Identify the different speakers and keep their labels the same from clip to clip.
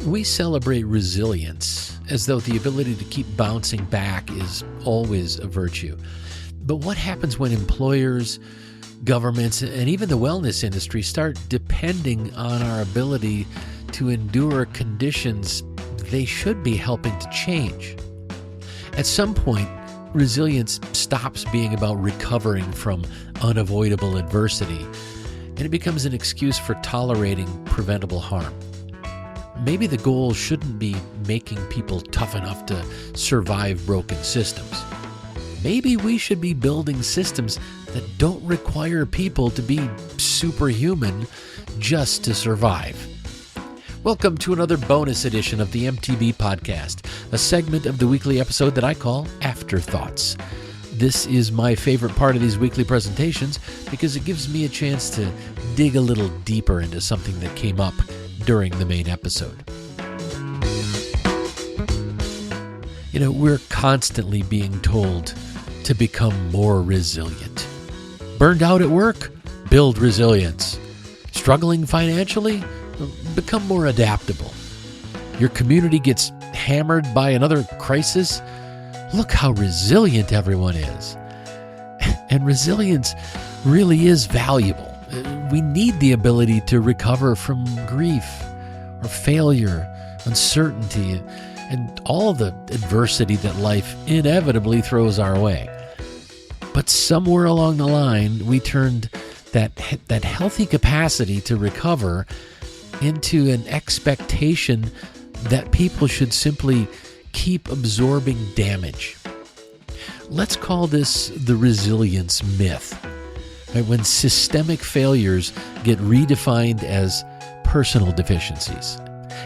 Speaker 1: We celebrate resilience as though the ability to keep bouncing back is always a virtue. But what happens when employers, governments, and even the wellness industry start depending on our ability to endure conditions they should be helping to change? At some point, resilience stops being about recovering from unavoidable adversity, and it becomes an excuse for tolerating preventable harm. Maybe the goal shouldn't be making people tough enough to survive broken systems. Maybe we should be building systems that don't require people to be superhuman just to survive. Welcome to another bonus edition of the MTB Podcast, a segment of the weekly episode that I call Afterthoughts. This is my favorite part of these weekly presentations because it gives me a chance to dig a little deeper into something that came up during the main episode. We're constantly being told to become more resilient. Burned out at work? Build resilience. Struggling financially? Become more adaptable. Your community gets hammered by another crisis? Look how resilient everyone is. And resilience really is valuable. We need the ability to recover from grief or failure, uncertainty, and all the adversity that life inevitably throws our way. But somewhere along the line, we turned that healthy capacity to recover into an expectation that people should simply keep absorbing damage. Let's call this the resilience myth. When systemic failures get redefined as personal deficiencies.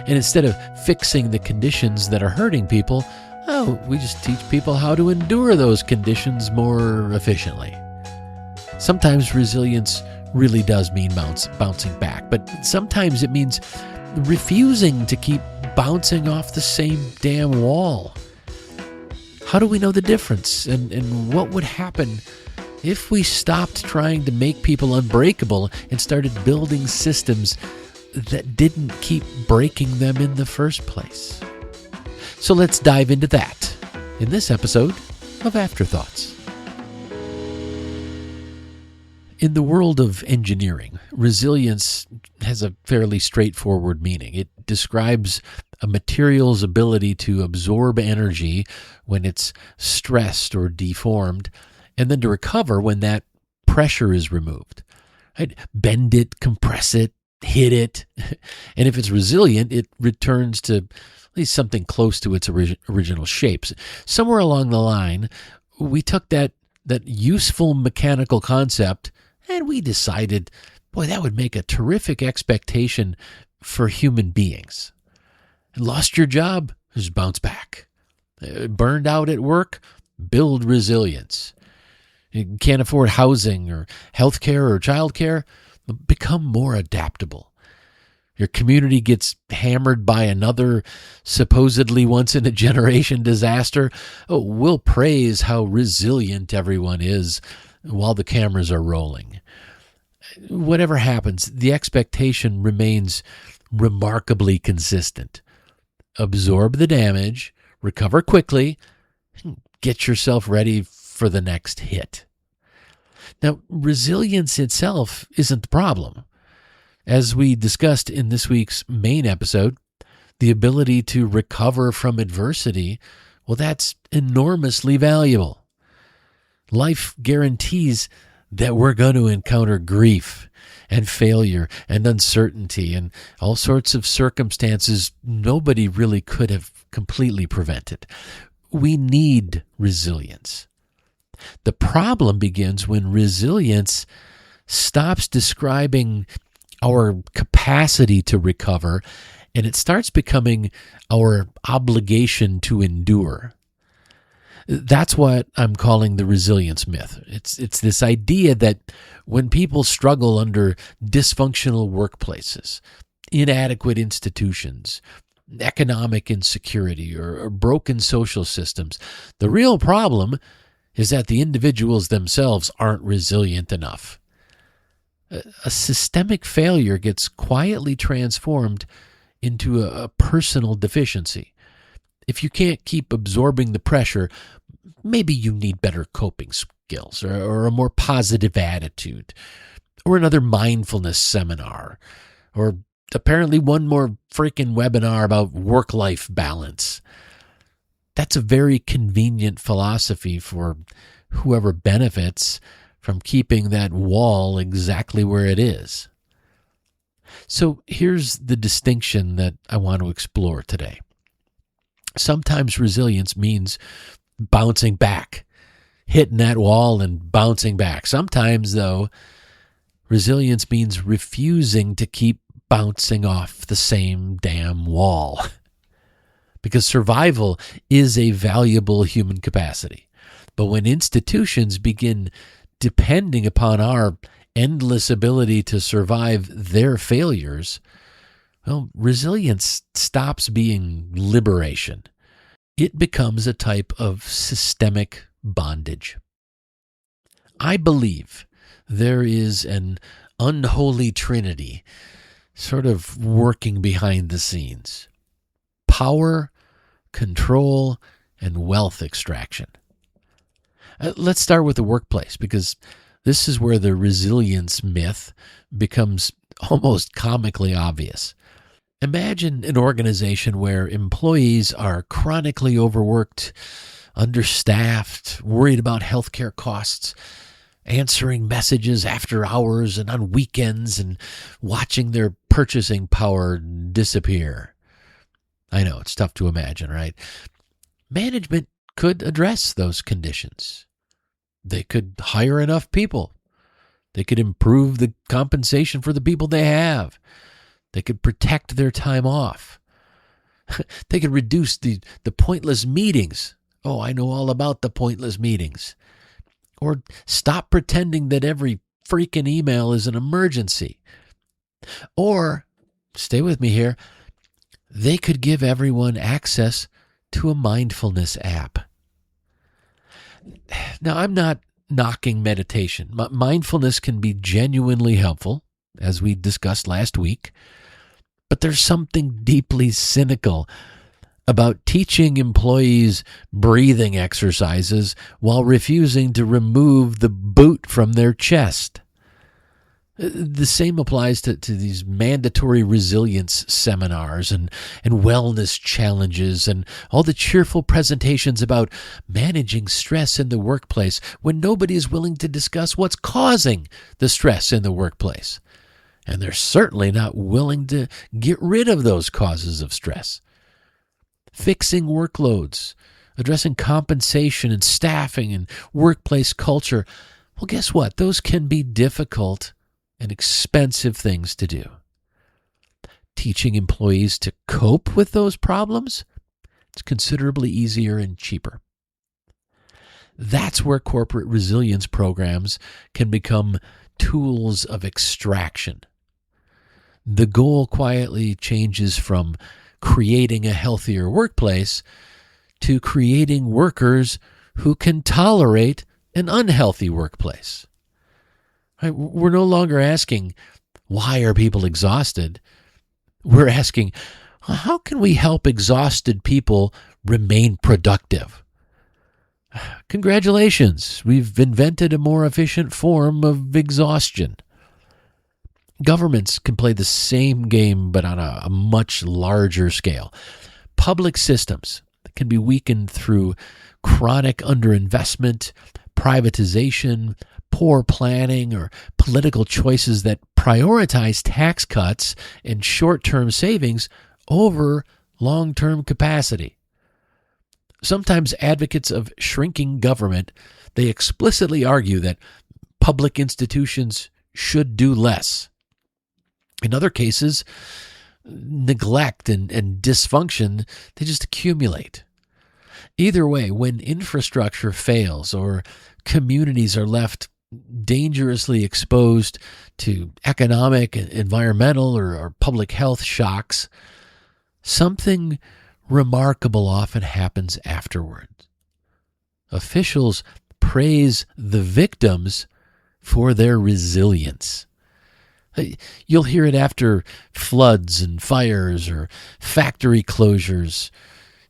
Speaker 1: And instead of fixing the conditions that are hurting people, we just teach people how to endure those conditions more efficiently. Sometimes resilience really does mean bouncing back, but sometimes it means refusing to keep bouncing off the same damn wall. How do we know the difference? And what would happen if we stopped trying to make people unbreakable and started building systems that didn't keep breaking them in the first place? So let's dive into that in this episode of Afterthoughts. In the world of engineering, resilience has a fairly straightforward meaning. It describes a material's ability to absorb energy when it's stressed or deformed, and then to recover when that pressure is removed. Right? Bend it, compress it, hit it, and if it's resilient, it returns to at least something close to its original shapes. Somewhere along the line, we took that useful mechanical concept and we decided, that would make a terrific expectation for human beings. Lost your job? Just bounce back. Burned out at work? Build resilience. You can't afford housing or healthcare or childcare? Become more adaptable. Your community gets hammered by another supposedly once-in-a-generation disaster? We'll praise how resilient everyone is while the cameras are rolling. Whatever happens, the expectation remains remarkably consistent. Absorb the damage, recover quickly, and get yourself ready for the next hit. Now, resilience itself isn't the problem. As we discussed in this week's main episode, the ability to recover from adversity, that's enormously valuable. Life guarantees that we're going to encounter grief and failure and uncertainty and all sorts of circumstances nobody really could have completely prevented. We need resilience. The problem begins when resilience stops describing our capacity to recover and it starts becoming our obligation to endure. That's what I'm calling the resilience myth. It's this idea that when people struggle under dysfunctional workplaces, inadequate institutions, economic insecurity, or broken social systems, the real problem is that the individuals themselves aren't resilient enough. A systemic failure gets quietly transformed into a personal deficiency. If you can't keep absorbing the pressure, maybe you need better coping skills or a more positive attitude or another mindfulness seminar or apparently one more freaking webinar about work-life balance. That's a very convenient philosophy for whoever benefits from keeping that wall exactly where it is. So here's the distinction that I want to explore today. Sometimes resilience means bouncing back, hitting that wall and bouncing back. Sometimes, though, resilience means refusing to keep bouncing off the same damn wall. Because survival is a valuable human capacity. But when institutions begin depending upon our endless ability to survive their failures, well, resilience stops being liberation. It becomes a type of systemic bondage. I believe there is an unholy trinity sort of working behind the scenes: power, control, and wealth extraction. Let's start with the workplace, because this is where the resilience myth becomes almost comically obvious. Imagine an organization where employees are chronically overworked, understaffed, worried about healthcare costs, answering messages after hours and on weekends, and watching their purchasing power disappear. I know, it's tough to imagine, right? Management could address those conditions. They could hire enough people. They could improve the compensation for the people they have. They could protect their time off. They could reduce the pointless meetings. Oh, I know all about the pointless meetings. Or stop pretending that every freaking email is an emergency. Or, stay with me here, they could give everyone access to a mindfulness app. Now, I'm not knocking meditation. Mindfulness can be genuinely helpful, as we discussed last week, but there's something deeply cynical about teaching employees breathing exercises while refusing to remove the boot from their chest. The same applies to these mandatory resilience seminars and wellness challenges and all the cheerful presentations about managing stress in the workplace when nobody is willing to discuss what's causing the stress in the workplace. And they're certainly not willing to get rid of those causes of stress. Fixing workloads, addressing compensation and staffing and workplace culture. Well, guess what? Those can be difficult and expensive things to do. Teaching employees to cope with those problems, it's considerably easier and cheaper. That's where corporate resilience programs can become tools of extraction. The goal quietly changes from creating a healthier workplace to creating workers who can tolerate an unhealthy workplace. We're no longer asking, why are people exhausted? We're asking, how can we help exhausted people remain productive? Congratulations, we've invented a more efficient form of exhaustion. Governments can play the same game, but on a much larger scale. Public systems can be weakened through chronic underinvestment, privatization, poor planning, or political choices that prioritize tax cuts and short-term savings over long-term capacity. Sometimes advocates of shrinking government, they explicitly argue that public institutions should do less. In other cases, neglect and dysfunction, they just accumulate. Either way, when infrastructure fails or communities are left dangerously exposed to economic, environmental, or public health shocks, something remarkable often happens afterwards. Officials praise the victims for their resilience. You'll hear it after floods and fires or factory closures.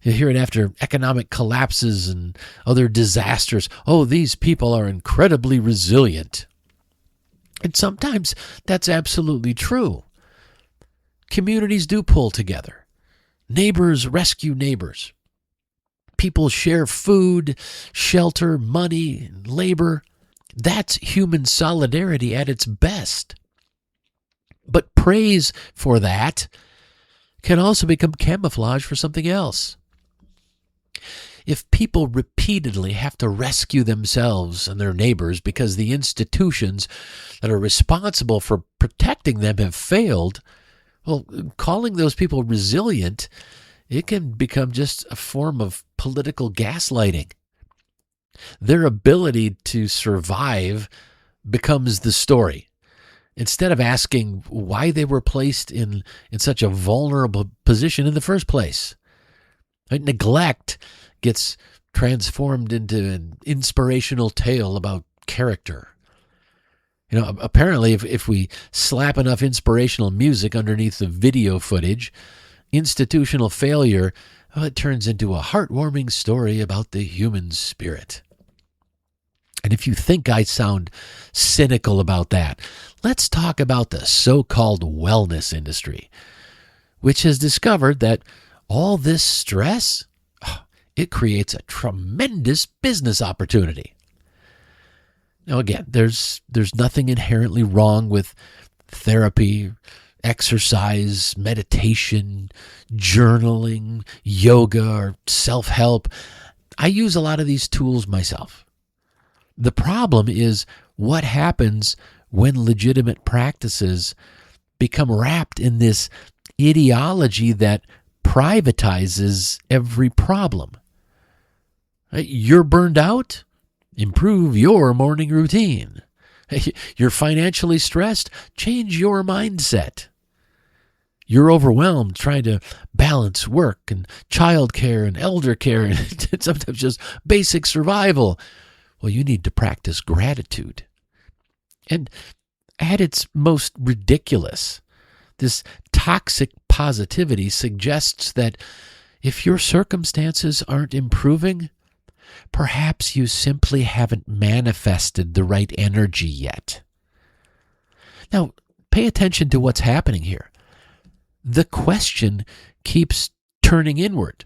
Speaker 1: You hear it after economic collapses and other disasters. Oh, these people are incredibly resilient. And sometimes that's absolutely true. Communities do pull together. Neighbors rescue neighbors. People share food, shelter, money, labor. That's human solidarity at its best. But praise for that can also become camouflage for something else. If people repeatedly have to rescue themselves and their neighbors because the institutions that are responsible for protecting them have failed, well, calling those people resilient, it can become just a form of political gaslighting. Their ability to survive becomes the story, instead of asking why they were placed in such a vulnerable position in the first place. Right? Neglect gets transformed into an inspirational tale about character. Apparently, if we slap enough inspirational music underneath the video footage, institutional failure, it turns into a heartwarming story about the human spirit. And if you think I sound cynical about that, let's talk about the so-called wellness industry, which has discovered that all this stress, it creates a tremendous business opportunity. Now, again, there's nothing inherently wrong with therapy, exercise, meditation, journaling, yoga, or self-help. I use a lot of these tools myself. The problem is what happens when legitimate practices become wrapped in this ideology that privatizes every problem. You're burned out? Improve your morning routine. You're financially stressed? Change your mindset. You're overwhelmed trying to balance work and childcare and elder care and sometimes just basic survival. Well, you need to practice gratitude. And at its most ridiculous, this toxic positivity suggests that if your circumstances aren't improving, perhaps you simply haven't manifested the right energy yet. Now, pay attention to what's happening here. The question keeps turning inward.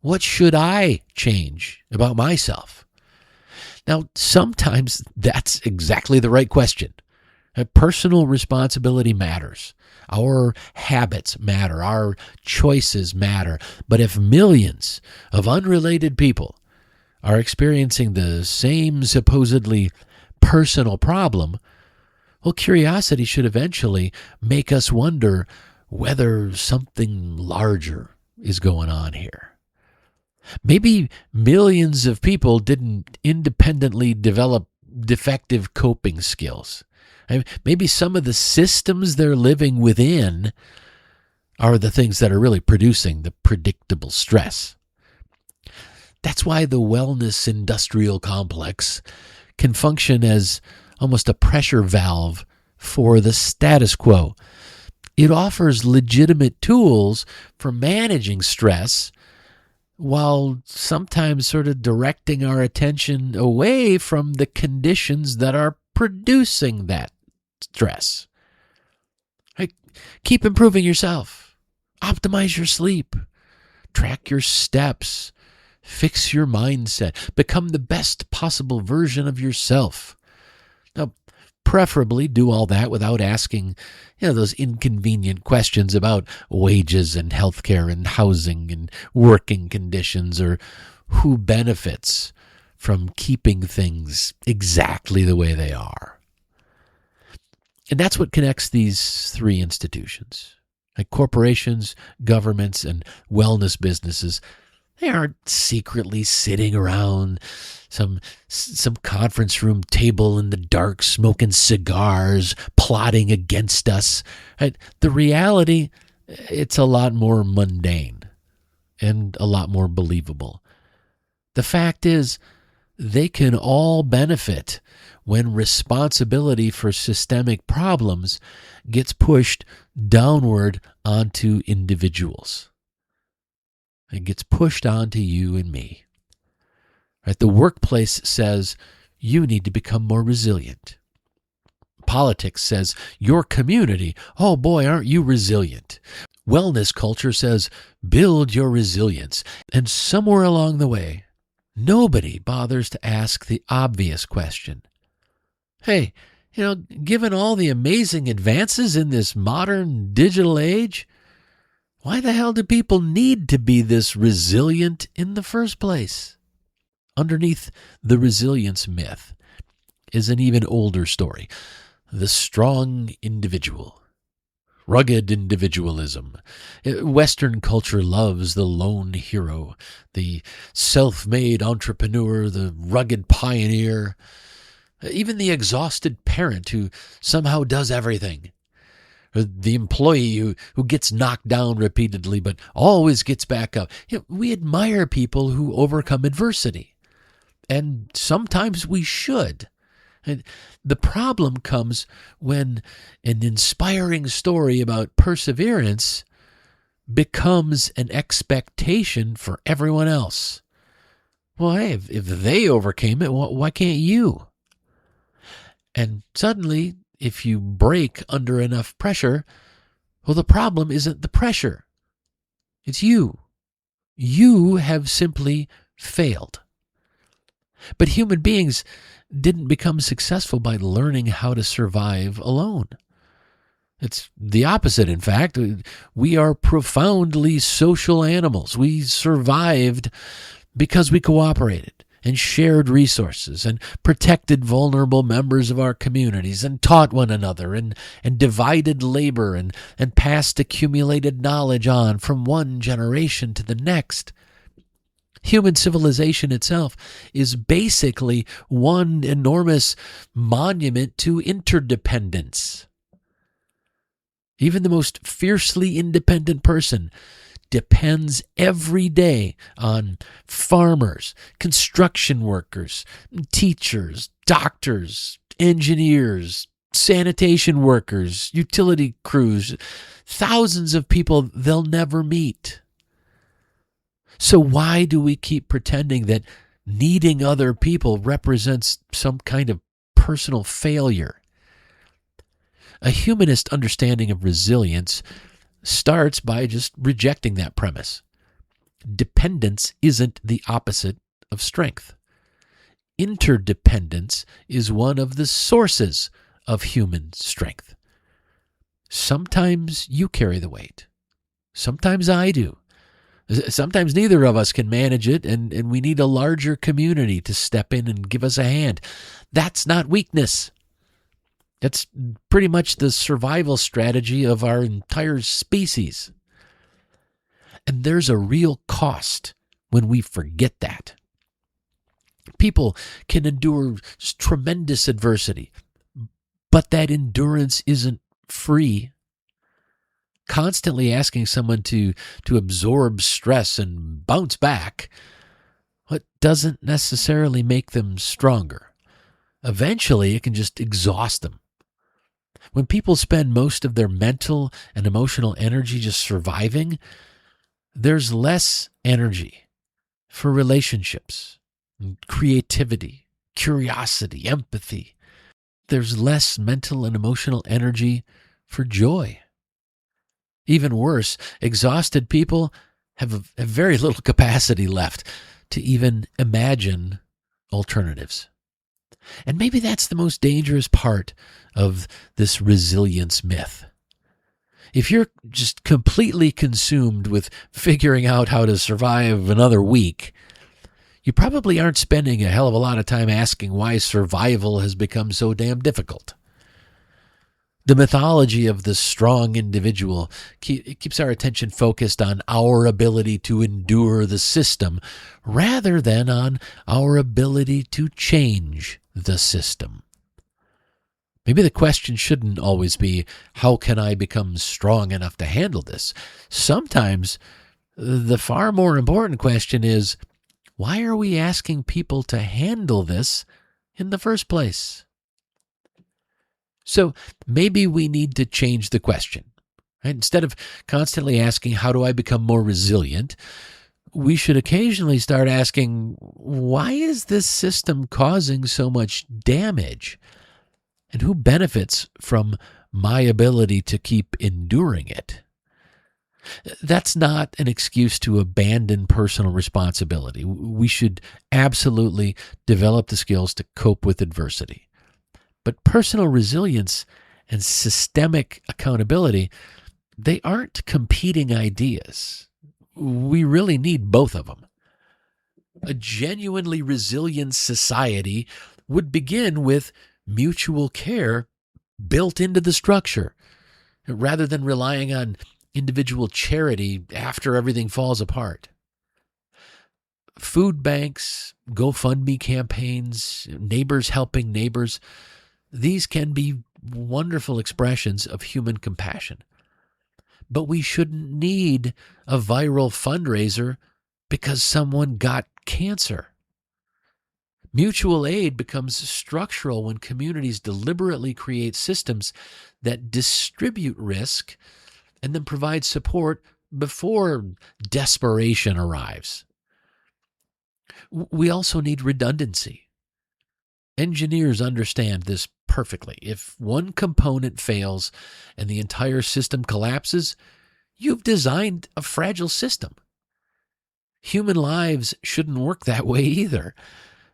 Speaker 1: What should I change about myself? Now, sometimes that's exactly the right question. Personal responsibility matters. Our habits matter. Our choices matter. But if millions of unrelated people are experiencing the same supposedly personal problem, well, curiosity should eventually make us wonder whether something larger is going on here. Maybe millions of people didn't independently develop defective coping skills. Maybe some of the systems they're living within are the things that are really producing the predictable stress. That's why the wellness industrial complex can function as almost a pressure valve for the status quo. It offers legitimate tools for managing stress while sometimes sort of directing our attention away from the conditions that are producing that stress. Keep improving yourself. Optimize your sleep. Track your steps. Fix your mindset. Become the best possible version of yourself. Now, preferably do all that without asking, those inconvenient questions about wages and healthcare and housing and working conditions, or who benefits from keeping things exactly the way they are. And that's what connects these three institutions. Like corporations, governments, and wellness businesses, they aren't secretly sitting around some conference room table in the dark, smoking cigars, plotting against us. Right? The reality, it's a lot more mundane and a lot more believable. The fact is, they can all benefit when responsibility for systemic problems gets pushed downward onto individuals. It gets pushed onto you and me. Right? The workplace says you need to become more resilient. Politics says your community, oh boy, aren't you resilient? Wellness culture says build your resilience. And somewhere along the way, nobody bothers to ask the obvious question. Hey, given all the amazing advances in this modern digital age, why the hell do people need to be this resilient in the first place? Underneath the resilience myth is an even older story. The strong individual. Rugged individualism. Western culture loves the lone hero, the self-made entrepreneur, the rugged pioneer, even the exhausted parent who somehow does everything, or the employee who gets knocked down repeatedly but always gets back up. We admire people who overcome adversity, and sometimes we should. And the problem comes when an inspiring story about perseverance becomes an expectation for everyone else. Well, hey, if they overcame it, why can't you? And suddenly, if you break under enough pressure, well, the problem isn't the pressure. It's you. You have simply failed. But human beings didn't become successful by learning how to survive alone. It's the opposite, in fact. We are profoundly social animals. We survived because we cooperated and shared resources and protected vulnerable members of our communities and taught one another and divided labor and passed accumulated knowledge on from one generation to the next. Human civilization itself is basically one enormous monument to interdependence. Even the most fiercely independent person depends every day on farmers, construction workers, teachers, doctors, engineers, sanitation workers, utility crews, thousands of people they'll never meet. So why do we keep pretending that needing other people represents some kind of personal failure? A humanist understanding of resilience starts by just rejecting that premise. Dependence isn't the opposite of strength. Interdependence is one of the sources of human strength. Sometimes you carry the weight. Sometimes I do. Sometimes neither of us can manage it, and we need a larger community to step in and give us a hand. That's not weakness. That's pretty much the survival strategy of our entire species. And there's a real cost when we forget that. People can endure tremendous adversity, but that endurance isn't free. Constantly asking someone to absorb stress and bounce back, what doesn't necessarily make them stronger. Eventually, it can just exhaust them. When people spend most of their mental and emotional energy just surviving, there's less energy for relationships, creativity, curiosity, empathy. There's less mental and emotional energy for joy. Even worse, exhausted people have very little capacity left to even imagine alternatives. And maybe that's the most dangerous part of this resilience myth. If you're just completely consumed with figuring out how to survive another week, you probably aren't spending a hell of a lot of time asking why survival has become so damn difficult. The mythology of the strong individual keeps our attention focused on our ability to endure the system rather than on our ability to change the system. Maybe the question shouldn't always be, how can I become strong enough to handle this? Sometimes the far more important question is, why are we asking people to handle this in the first place? So maybe we need to change the question. Right? Instead of constantly asking, how do I become more resilient? We should occasionally start asking, why is this system causing so much damage? And who benefits from my ability to keep enduring it? That's not an excuse to abandon personal responsibility. We should absolutely develop the skills to cope with adversity. But personal resilience and systemic accountability, they aren't competing ideas. We really need both of them. A genuinely resilient society would begin with mutual care built into the structure, rather than relying on individual charity after everything falls apart. Food banks, GoFundMe campaigns, neighbors helping neighbors, these can be wonderful expressions of human compassion. But we shouldn't need a viral fundraiser because someone got cancer. Mutual aid becomes structural when communities deliberately create systems that distribute risk and then provide support before desperation arrives. We also need redundancy. Engineers understand this perfectly. If one component fails and the entire system collapses, you've designed a fragile system. Human lives shouldn't work that way either.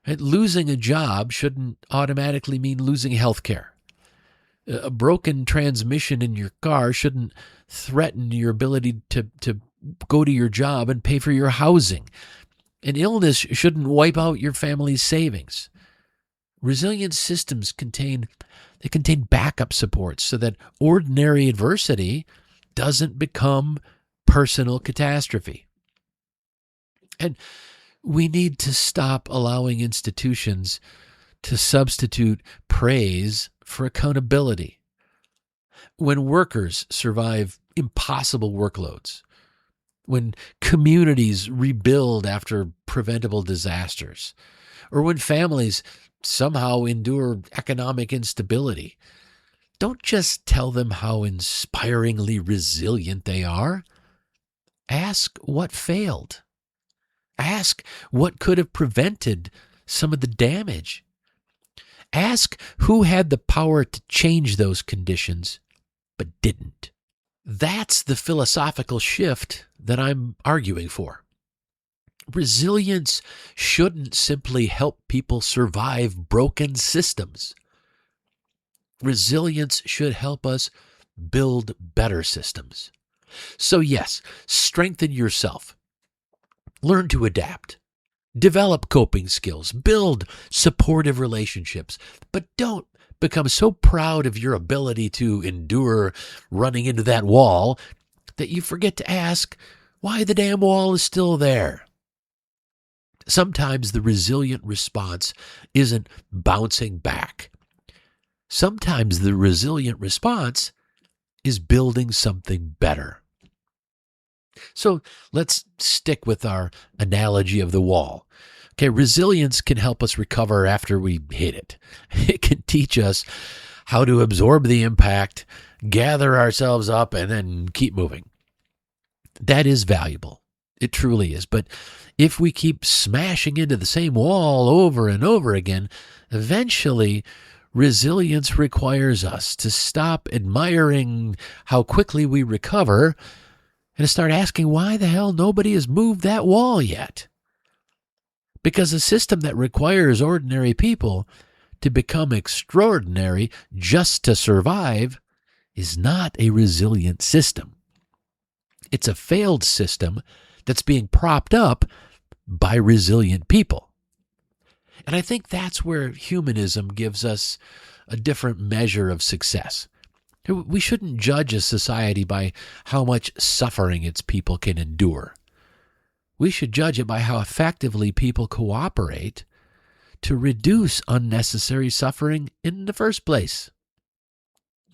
Speaker 1: Losing a job shouldn't automatically mean losing health care. A broken transmission in your car shouldn't threaten your ability to go to your job and pay for your housing. An illness shouldn't wipe out your family's savings. Resilient systems contain backup supports so that ordinary adversity doesn't become personal catastrophe. And we need to stop allowing institutions to substitute praise for accountability. When workers survive impossible workloads, when communities rebuild after preventable disasters, or when families somehow endure economic instability, don't just tell them how inspiringly resilient they are. Ask what failed. Ask what could have prevented some of the damage. Ask who had the power to change those conditions but didn't. That's the philosophical shift that I'm arguing for. Resilience shouldn't simply help people survive broken systems. Resilience should help us build better systems. So yes, strengthen yourself. Learn to adapt. Develop coping skills. Build supportive relationships. But don't become so proud of your ability to endure running into that wall that you forget to ask why the damn wall is still there. Sometimes the resilient response isn't bouncing back. Sometimes the resilient response is building something better. So let's stick with our analogy of the wall. Okay, resilience can help us recover after we hit it. It can teach us how to absorb the impact, gather ourselves up, and then keep moving. That is valuable. It truly is. But if we keep smashing into the same wall over and over again, eventually resilience requires us to stop admiring how quickly we recover and to start asking why the hell nobody has moved that wall yet. Because a system that requires ordinary people to become extraordinary just to survive is not a resilient system. It's a failed system that's being propped up by resilient people. And I think that's where humanism gives us a different measure of success. We shouldn't judge a society by how much suffering its people can endure. We should judge it by how effectively people cooperate to reduce unnecessary suffering in the first place.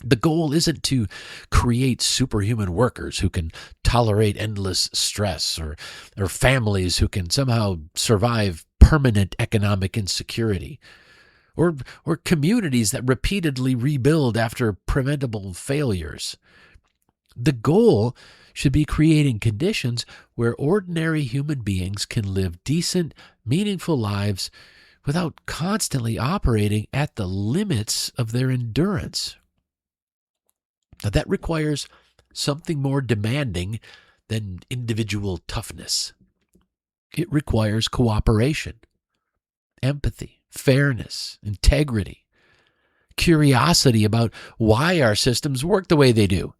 Speaker 1: The goal isn't to create superhuman workers who can tolerate endless stress or families who can somehow survive permanent economic insecurity. or communities that repeatedly rebuild after preventable failures. The goal should be creating conditions where ordinary human beings can live decent, meaningful lives without constantly operating at the limits of their endurance. Now, that requires something more demanding than individual toughness. It requires cooperation, empathy, fairness, integrity, curiosity about why our systems work the way they do,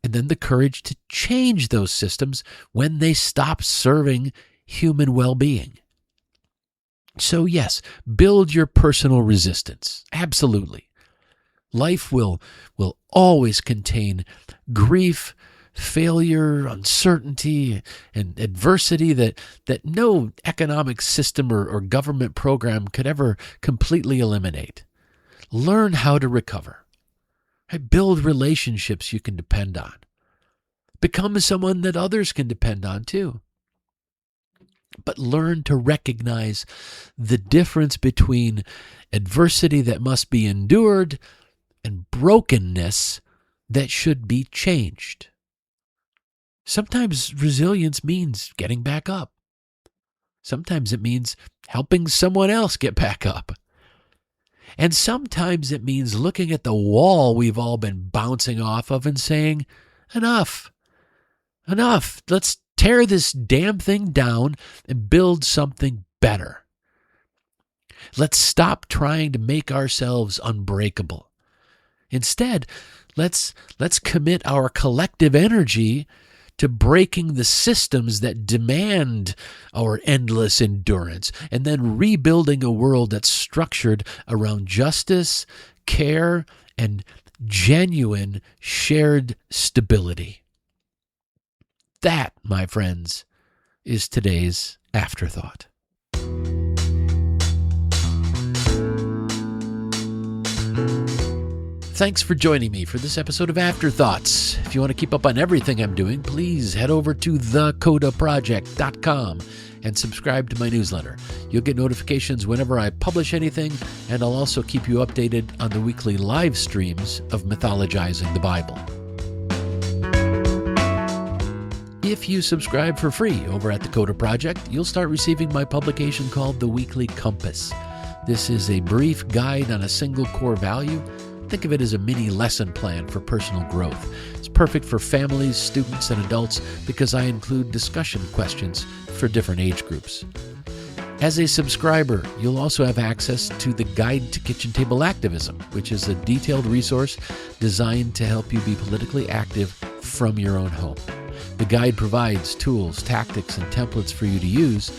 Speaker 1: and then the courage to change those systems when they stop serving human well-being. So yes, build your personal resistance. Absolutely. Life will always contain grief, failure, uncertainty, and adversity that no economic system or government program could ever completely eliminate. Learn how to recover. Build relationships you can depend on. Become someone that others can depend on too. But learn to recognize the difference between adversity that must be endured and brokenness that should be changed. Sometimes resilience means getting back up. Sometimes it means helping someone else get back up. And sometimes it means looking at the wall we've all been bouncing off of and saying, enough. Let's tear this damn thing down and build something better. Let's stop trying to make ourselves unbreakable. Instead, let's commit our collective energy to breaking the systems that demand our endless endurance, and then rebuilding a world that's structured around justice, care, and genuine shared stability. That, my friends, is today's afterthought. Thanks for joining me for this episode of Afterthoughts. If you want to keep up on everything I'm doing, please head over to thecodaproject.com and subscribe to my newsletter. You'll get notifications whenever I publish anything, and I'll also keep you updated on the weekly live streams of Mythologizing the Bible. If you subscribe for free over at the Coda Project, you'll start receiving my publication called The Weekly Compass. This is a brief guide on a single core value. Think of it as a mini lesson plan for personal growth. It's perfect for families, students, and adults because I include discussion questions for different age groups. As a subscriber, you'll also have access to the Guide to Kitchen Table Activism, which is a detailed resource designed to help you be politically active from your own home. The guide provides tools, tactics, and templates for you to use,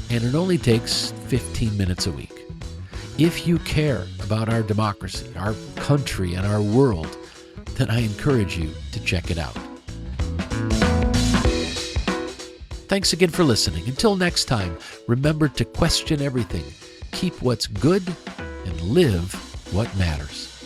Speaker 1: and it only takes 15 minutes a week. If you care about our democracy, our country, and our world, then I encourage you to check it out. Thanks again for listening. Until next time, remember to question everything, keep what's good, and live what matters.